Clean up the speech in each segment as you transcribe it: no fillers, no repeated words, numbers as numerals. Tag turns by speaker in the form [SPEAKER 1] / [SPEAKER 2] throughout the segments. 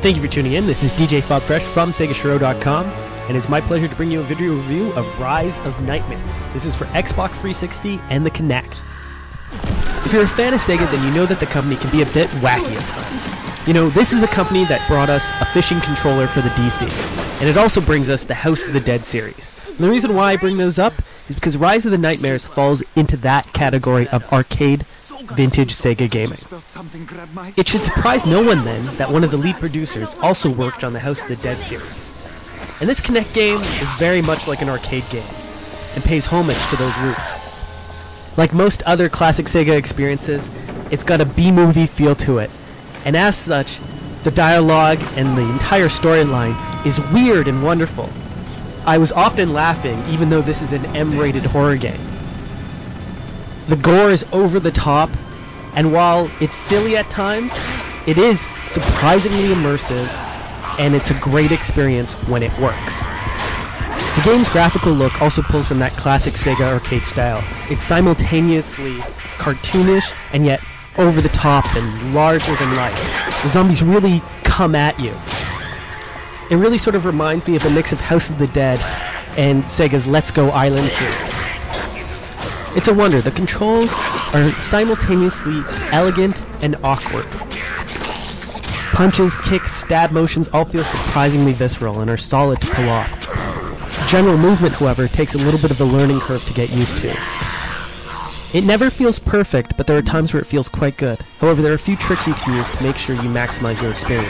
[SPEAKER 1] Thank you for tuning in. This is DJ FobFresh from SegaShiro.com, and it's my pleasure to bring you a video review of Rise of Nightmares. This is for Xbox 360 and the Kinect. If you're a fan of Sega, then you know that the company can be a bit wacky at times. You know, this is a company that brought us a fishing controller for the DC, and it also brings us the House of the Dead series. And the reason why I bring those up is because Rise of the Nightmares falls into that category of arcade vintage Sega gaming. It should surprise no one then that one of the lead producers also worked on the House of the Dead series. And this Kinect game is very much like an arcade game, and pays homage to those roots. Like most other classic Sega experiences, it's got a B-movie feel to it, and as such, the dialogue and the entire storyline is weird and wonderful. I was often laughing, even though this is an M-rated horror game. The gore is over the top, and while it's silly at times, it is surprisingly immersive, and it's a great experience when it works. The game's graphical look also pulls from that classic Sega arcade style. It's simultaneously cartoonish, and yet over the top and larger than life. The zombies really come at you. It really sort of reminds me of a mix of House of the Dead and Sega's Let's Go Island series. It's a wonder. The controls are simultaneously elegant and awkward. Punches, kicks, stab motions all feel surprisingly visceral and are solid to pull off. General movement, however, takes a little bit of a learning curve to get used to. It never feels perfect, but there are times where it feels quite good. However, there are a few tricks you can use to make sure you maximize your experience.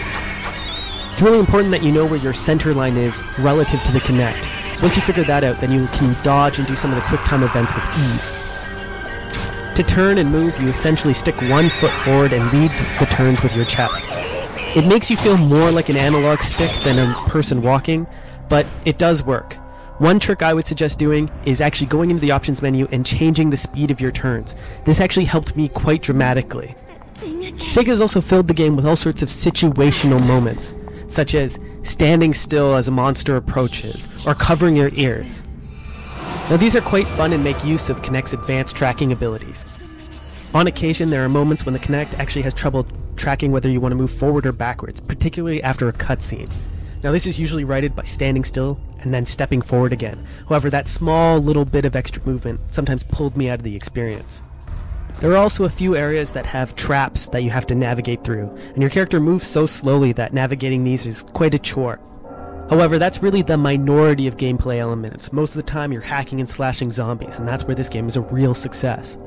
[SPEAKER 1] It's really important that you know where your center line is relative to the Kinect. So once you figure that out, then you can dodge and do some of the quick time events with ease. To turn and move, you essentially stick one foot forward and lead the turns with your chest. It makes you feel more like an analog stick than a person walking, but it does work. One trick I would suggest doing is actually going into the options menu and changing the speed of your turns. This actually helped me quite dramatically. Sega has also filled the game with all sorts of situational moments, such as standing still as a monster approaches, or covering your ears. Now these are quite fun and make use of Kinect's advanced tracking abilities. On occasion, there are moments when the Kinect actually has trouble tracking whether you want to move forward or backwards, particularly after a cutscene. Now this is usually righted by standing still and then stepping forward again. However, that small little bit of extra movement sometimes pulled me out of the experience. There are also a few areas that have traps that you have to navigate through, and your character moves so slowly that navigating these is quite a chore. However, that's really the minority of gameplay elements. Most of the time you're hacking and slashing zombies, and that's where this game is a real success.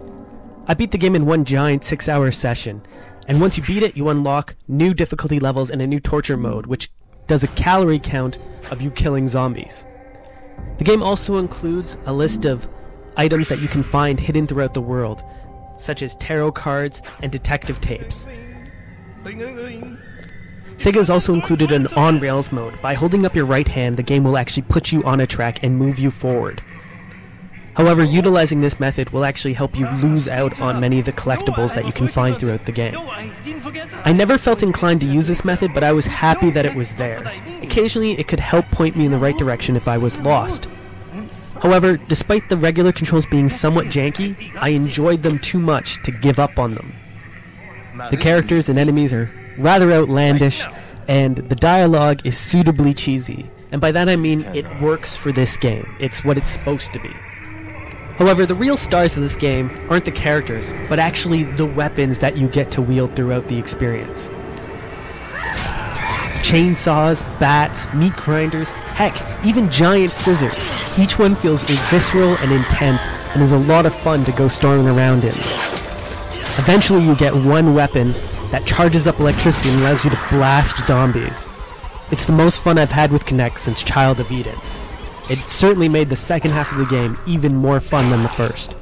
[SPEAKER 1] I beat the game in one giant 6-hour session, and once you beat it, you unlock new difficulty levels and a new torture mode, which does a calorie count of you killing zombies. The game also includes a list of items that you can find hidden throughout the world, such as tarot cards and detective tapes. Sega has also included an on-rails mode. By holding up your right hand, the game will actually put you on a track and move you forward. However, utilizing this method will actually help you lose out on many of the collectibles that you can find throughout the game. I never felt inclined to use this method, but I was happy that it was there. Occasionally, it could help point me in the right direction if I was lost. However, despite the regular controls being somewhat janky, I enjoyed them too much to give up on them. The characters and enemies are rather outlandish, and the dialogue is suitably cheesy. And by that I mean it works for this game. It's what it's supposed to be. However, the real stars of this game aren't the characters, but actually the weapons that you get to wield throughout the experience. Chainsaws, bats, meat grinders, heck, even giant scissors. Each one feels visceral and intense, and is a lot of fun to go storming around in. Eventually you get one weapon that charges up electricity and allows you to blast zombies. It's the most fun I've had with Kinect since Child of Eden. It certainly made the second half of the game even more fun than the first.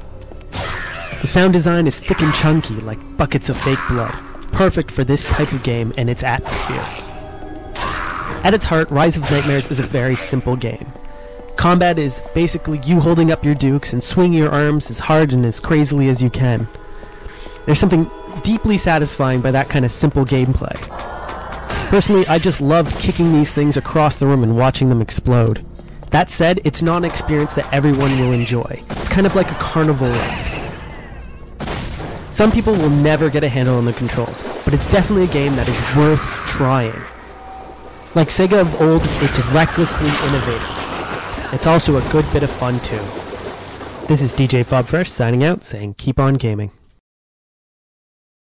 [SPEAKER 1] The sound design is thick and chunky, like buckets of fake blood, perfect for this type of game and its atmosphere. At its heart, Rise of Nightmares is a very simple game. Combat is basically you holding up your dukes and swinging your arms as hard and as crazily as you can. There's something deeply satisfying by that kind of simple gameplay. Personally, I just loved kicking these things across the room and watching them explode. That said, it's not an experience that everyone will enjoy. It's kind of like a carnival ride. Some people will never get a handle on the controls, but it's definitely a game that is worth trying. Like Sega of old, it's recklessly innovative. It's also a good bit of fun too. This is DJ Fobfresh signing out, saying keep on gaming.